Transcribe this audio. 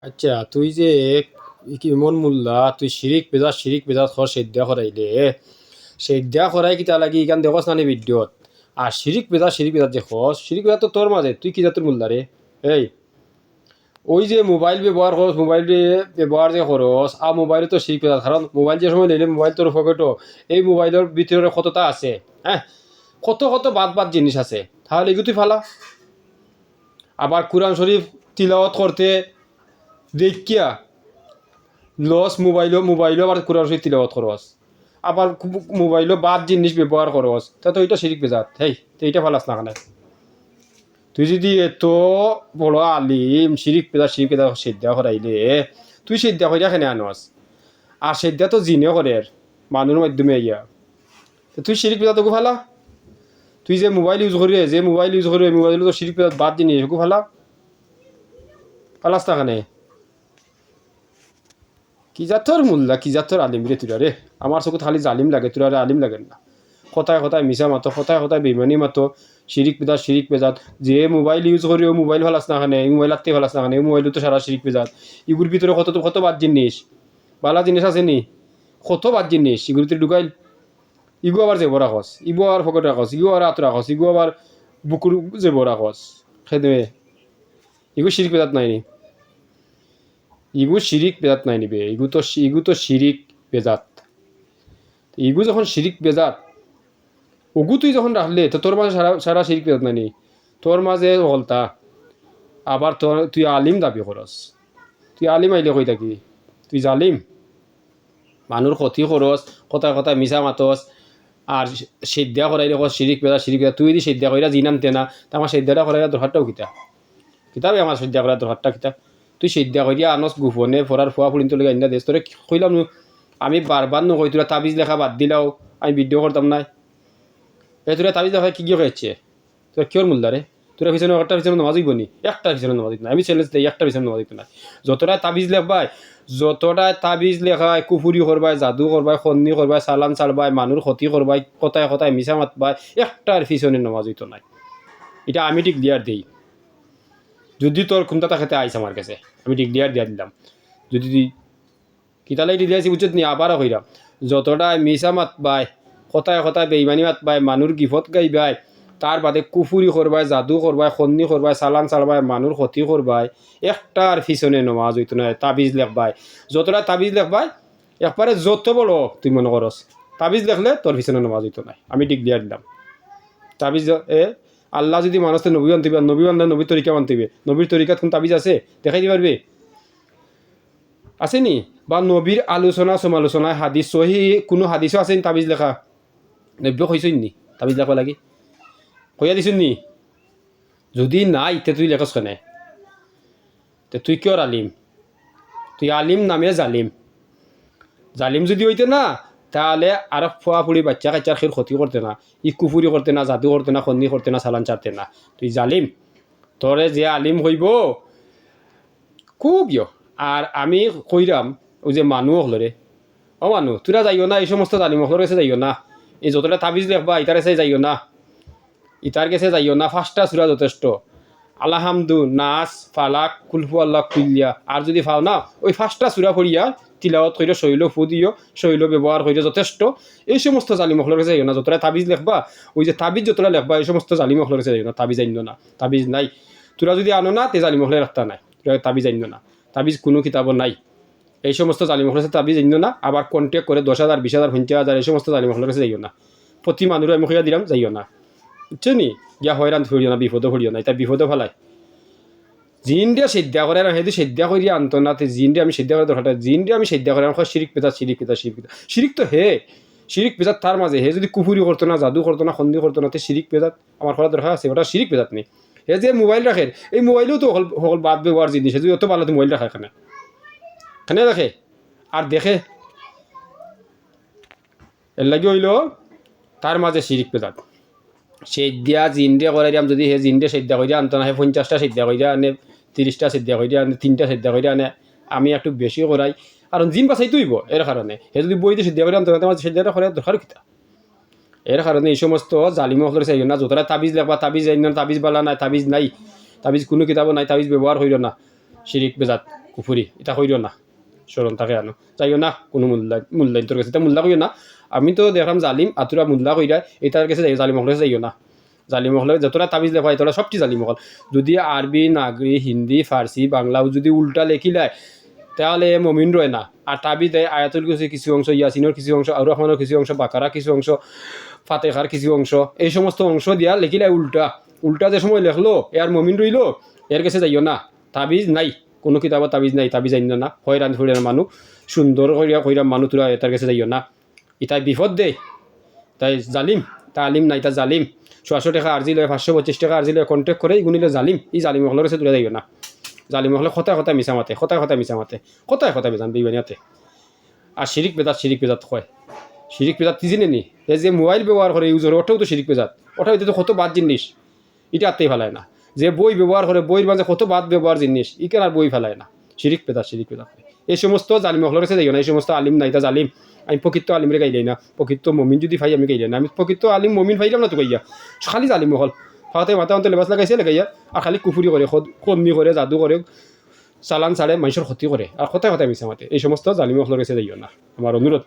আচ্ছা তুই যে ইমন মোল্লা তুই শিরিক বেজাত হর সেদ্যা করাইলে সেদ্যা করাই কিতা লাগি ইখান দেখস নানি ভিডিওত আর শিরিক বেজাত যে হস শিরিক বেজাত তো তোর মাঝে তুই কি জাতুর মোল্লা রে এই ওই যে মোবাইল ব্যবহার করস মোবাইল ব্যবহার যে করস আর মোবাইলে তো শিরিক বেজাত কারণ মোবাইল যে সময় নিলে মোবাইল তোর পকেটও এই মোবাইলের ভিতরে কতটা আছে হ্যাঁ কত কত বাদ বাদ জিনিস আছে তাহলে এগুলো তুই ফালা আবার কোরআন শরীফ তিলাওয়াত করতে দেখিয়া লস মোবাইলও আবার কোরআন শরীফ তিলাওয়াত করস আবার মোবাইলও বাদ জিনিস ব্যবহার করস তা তো এটা শিরিক বেজাত হেই তো এইটা ফালাস না কেন তুই যদি এত বড় আলিম শিরিক বেজাত সিদ্ধা করাইলে তুই সিদ্ধা করিয়া কেন আনস আর সিদ্ধা তো জিনে করে মানুষের মাধ্যমে ইয়া তুই শিরিক বেজাত ওগু ফালা তুই যে মোবাইল ইউজ করি মোবাইল তো শিরিক বেজাত বাদ জিনিস ওগু ফালাস না কেন কি জাতর মোল্লা কি জাতর আলিম রে তুরা রে আমার চকুত খালি জালিম লাগে তুরা রে আলিম লাগে না কথায় কথায় মিছা মাতো কথায় কথায় বেমানি মাতো শিরিক বেজাত যে মোবাইল ইউজ করি ও মোবাইল ফালাস না খানে এই মোবাইল আত্মে ফালাস না খানে এই মোবাইলও তো সারা শিরিক বেজাত ইগুর ভিতরে কত বাদ জিনিস বালা জিনিস আছে নি কত বাদ জিনিস ইগুর ভিতরে ঢুকাইল ইগু আবার জেবর রাখস ইগু আবার ফকট রাখস ইগু আবার আত রাখস ইগু আবার বুকুর জেবর রাখস খেদে ইগু শিরিক বেজাত নাই নি ইগু শিরিক বেজাত নাই নিবে ইগু তো শিরিক বেজাত ইগু যখন শিরিক বেজাত ওগু তুই যখন রাখলে তো তোর মাঝে সারা সারা শিরিক বেজাত নাই নি তোর মাঝে হলতা আবার তুই আলিম দাবি করস তুই আলিম আইলে কই থাকি তুই জালিম মানুষ ক্ষতি করস কথায় কথায় মিছা মাতস আর সিদ্ধা করাইলে কস শিরিক বেজাত তুই যদি সিদ্ধা করিয়া জি নামতে না তা আমার সিদ্ধাটা করাইয়া দরকারটাও কিতাবে আমার সিদ্ধা করার দরকারটা কিতা তুই সিদ্ধা করিয়া আনস গোপনে ফরার ফুয়া ফুলিন তোলে আইনা দেশ তোরে কইলাম আমি বারবার নকই তোরা তাবিজ লেখা বাদ দিলাও আমি ভিডিও করতাম নাই তোরা তাবিজ লেখা কি গিয়ে হয়েছে তোরা কিয়র মূল্যারে তোরা পিছনে একটা পিছনে নামাজ হইব নি একটা পিছনে নামাজ না আমি চ্যালেঞ্জ দিই একটা পিছনে নামাজ না যতটাই তাবিজ লেখায় কুফুরি করবাই জাদু করবাই খন্নি করবাই চালান চালবাই মানুষ ক্ষতি করবাই কথায় কথায় মিছা মাতবাই একটার পিছনে নামাজ হইতো নাই এটা আমি ঠিক দিয়ার দিই যদি তোর কোনটা খেতে আইস আমার কাছে আমি ডিক্লিয়ার দিয়া দিলাম যদি তুই কিতালাই দিয়েছি বুঝছত নি আবারও কইরাম যতটা মিছা মাত বাই কথায় কথায় বেইমানি মাত বাই মানুষ গিফত গাইবাই তার বাদে কুফুরি করবাই জাদু করবাই খন্নি করবাই চালান চালবাই মানুষ ক্ষতি করবাই একটার পিছনে নমাজ হইতো না তাবিজ লেখবাই যতটা তাবিজ লেখবাই একবারে যত বড় তুই মনে করস তাবিজ লেখলে তোর পিছনে নমাজ হইতো না আমি ডিক্লিয়ার দিলাম তাবিজ আল্লাহ যদি মানুষকে নবী আনতিবে নবী বান্ধব নবীর তরিকা আনতিবে নবীর তরিকাত কোন তাবিজ আছে দেখাই দিতে পারবে আসেনি বা নবীর আলোচনা সমালোচনায় হাদিস সহি কোনো হাদিসও আছে তাবিজ লেখা নব্য কইছই নি তাবিজ লেখা লাগি কইয়া দিছুন নি যদি নাই তে তুই লেখস কেনে তে তুই কিয়র আলিম তুই আলিম নামে জালিম যদি হইতে না তাহলে আর ফুয়া ফুড়ি বাচ্চা কাচ্চার খের ক্ষতি করতে না ই কুফুরি করতে না জাদু করতে না খন্দি করতে না চালান চারতে না তুই জালিম তোরে যে আলিম হইব খুব আর আমি কইরাম ওই যে মানুষ হলরে ও মানুষ তোরা যাইও না এই সমস্ত জালিম হলর কাছে যাইও না এই যতটা তাবিজ লেখবা ইতার কাছে যাইও না ইতার কাছে যাইও না ফার্স্টটা সুরা যথেষ্ট আলহামদু নাস ফালাক কুলফু আল্লাহ কুল্লিয়া আর যদি ফাও না ওই ফার্স্টটা সুরা পড়িয়া তিলাওয়াত কইরে শৈল ফু দিও শৈল ব্যবহার কইরে যথেষ্ট এই সমস্ত জালিম হলর কাছে যাইও না যতটা তাবিজ লেখবা ওই যে তাবিজ যতটা লেখবা এই সমস্ত জালিম হলর কাছে যাইও না তাবিজ আইন না তাবিজ নাই তোরা যদি আনো না তে জালিম হলে রাখতা নাই তোরা তাবিজ আইন না তাবিজ কোনো কিতাবও নাই এই সমস্ত জালিম হলের কাছে তাবিজ আইন না আবার কন্ট্যাক্ট করে 10,000 20,000 50,000 এই সমস্ত জালিম হলের কাছে যাইও না প্রতি মানুষ আমি কইয়া দিলাম যাইও না বুঝছো নি গিয়া হয়রান ফুরিও না বিপদও ফুরিও না এটা বিপদও ফেলায় জিনটা সিদ্ধা করে না সেইটো সিদ্ধা করিয়া আনত না জিনটা আমি সিদ্ধা করে দরকার জিনটা আমি সিদ্ধা করে আমার শিরিক পেতা শিরিক তো হে শিরিক পেজাত তার মাঝে হে যদি কুফুরি করতো না জাদু করতো না খন্দি করতো না তে শিরিক পেজাত আমার করা দরকার আছে ওটা শিরিক পেজাত নেই হে যে মোবাইল রাখে এই মোবাইলেও তো সকল বাদ ব্যবহার জিনিস যদি অত ভালো মোবাইল রাখে এখানে দেখে আর দেখে এর লাগে হইল তার মাঝে শিরিক পেজাত সেদ্যা জিনডে করাই দিয়াম যদি হে জিনডে সেদ্যা করে আনতো না হে 50টা সেদ্যা করে আনে 30টা সেদ্যা করে আনে 3টা সেদ্যা করে আনে আমি একটু বেশি করাই কারণ জিন বাছাই তুইব এর কারণে হে যদি বইতে সেদ্যা করে আনতো না আমার সেদ্যাটা করার দরকার কিতা এর কারণে এই সমস্ত জালিম হল চাইও না যতটা তাবিজ লেখবা তাবিজ আইন না তাবিজ বালা নাই তাবিজ কোনো কিতাবও নাই তাবিজ ব্যবহার হইল না শিরিক বেজাত কুফুরি এটা কইও না স্মরণ থাকে আনো যাইও না কোনো মূল্যায়ন তোর কাছে এটা মূল্যা কইও না আমি তো দেখলাম জালিম আতুরা মূল্যা কইরা এটার কাছে যাই জালিম হলে যাইও না জালিম হলে যতটা তাবিজ লেখা হয় তোরা সবটি জালিম হল যদি আরবি নাগরি হিন্দি ফার্সি বাংলাও যদি উল্টা লেখিলায় তাহলে মমিন রয় না আর তাবিজ দেয় আয়াতুল কুরসি কিছু অংশ ইয়াসিনের কিছু অংশ আর রহমানের কিছু অংশ বাকারা কিছু অংশ ফাতেহার কিছু অংশ এই সমস্ত অংশ দিয়া লেখিলায় উল্টা উল্টা যে সময় লেখলো এর মমিন রইল এর কাছে যাইও না তাবিজ নাই কোনো কিতাবত তাবিজ নাই তাবিজ আইন না হয়রান হইরান মানুষ সুন্দর কইরা কইরা মানুষ তোরা এটার কাছে যাইও না ইতাই বিপদ দেয় তাই জালিম তা আলিম নাই তা জালিম 600 টাকা আর্জি লয় 525 টাকা আর্জি লয় কন্ট্যাক্ট করে গুনিলে জালিম এই জালিম হলের কাছে তোরা যাইও না জালিম হলে কথা মিছা মাতে কথা মিছা মাতে কথা বেজান বিবানিয়াতে আর শিরিক বেদাত হয় শিরিক বেদাত কি জিনে নি এই যে মোবাইল ব্যবহার করে ইউজার ওটাও তো শিরিক বেদাত ওটা হইতে তো কত বাদ জিনিস এটা আত্মেই ফেলায় না যে বই ব্যবহার করে বইয়ের মাঝে কত বাদ ব্যবহার জিনিস ইকেন আর বই ফেলায় না শিরিক বেদাত এই সমস্ত জালিম হলের কাছে যাইও না এই সমস্ত আলিম নাই তা জালিম আমি প্রকৃত আলিমরে গাইলাই না প্রকৃত মমিন যদি ফাই আমি গাইলাই না আমি প্রকৃত আলিম মমিন ফাইলাম না তো গাইয়া খালি জালিম হল ফাতে মাথা অন্ত লেবাস লাগাইছে লাগাইয়া আর খালি কুফুরি করে কন্নি করে জাদু করে চালান ছাড়ে মানুষের ক্ষতি করে আর কথায় মিশা মাতে এই সমস্ত জালিম হলের কাছে যাইও না আমার অনুরোধ